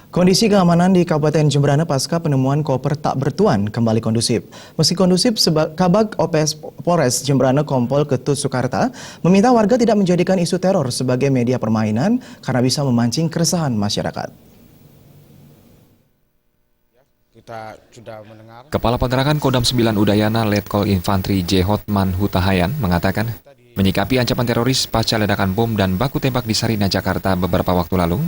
Kondisi keamanan di Kabupaten Jemberana pasca penemuan koper tak bertuan kembali kondusif. Meski kondusif, Kabag OPS Polres Jemberana Kompol Ketut Sukarta meminta warga tidak menjadikan isu teror sebagai media permainan karena bisa memancing keresahan masyarakat. Kepala Penerangan Kodam 9 Udayana Letkol Infantri J. Hotman Hutahayan mengatakan, menyikapi ancaman teroris pasca ledakan bom dan baku tembak di Sarinah, Jakarta beberapa waktu lalu,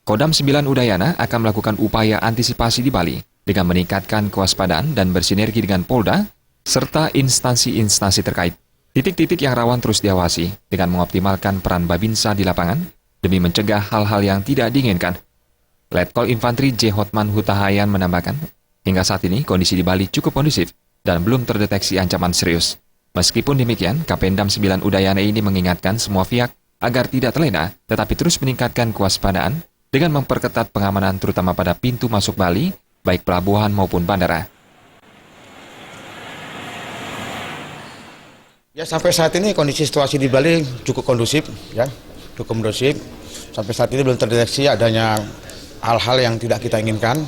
Kodam 9 Udayana akan melakukan upaya antisipasi di Bali dengan meningkatkan kewaspadaan dan bersinergi dengan Polda serta instansi-instansi terkait. Titik-titik yang rawan terus diawasi dengan mengoptimalkan peran Babinsa di lapangan demi mencegah hal-hal yang tidak diinginkan. Letkol Infantri J. Hotman Hutahayan menambahkan, hingga saat ini kondisi di Bali cukup kondusif dan belum terdeteksi ancaman serius. Meskipun demikian, Kapendam 9 Udayana ini mengingatkan semua pihak agar tidak terlena tetapi terus meningkatkan kewaspadaan dengan memperketat pengamanan terutama pada pintu masuk Bali, baik pelabuhan maupun bandara. Ya, sampai saat ini kondisi situasi di Bali cukup kondusif, ya, cukup kondusif. Sampai saat ini belum terdeteksi adanya hal-hal yang tidak kita inginkan.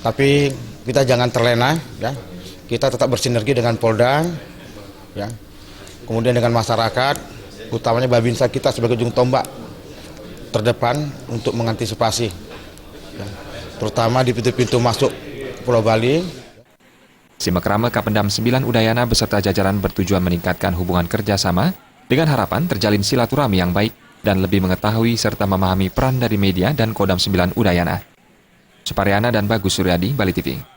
Tapi kita jangan terlena, ya. Kita tetap bersinergi dengan Polda, ya. Kemudian dengan masyarakat, utamanya Babinsa kita sebagai ujung tombak terdepan untuk mengantisipasi, ya, terutama di pintu-pintu masuk Pulau Bali. Simak Rame Kapendam 9 Udayana beserta jajaran bertujuan meningkatkan hubungan kerjasama dengan harapan terjalin silaturahmi yang baik dan lebih mengetahui serta memahami peran dari media dan Kodam 9 Udayana. Supariana dan Bagus Suryadi, Bali TV.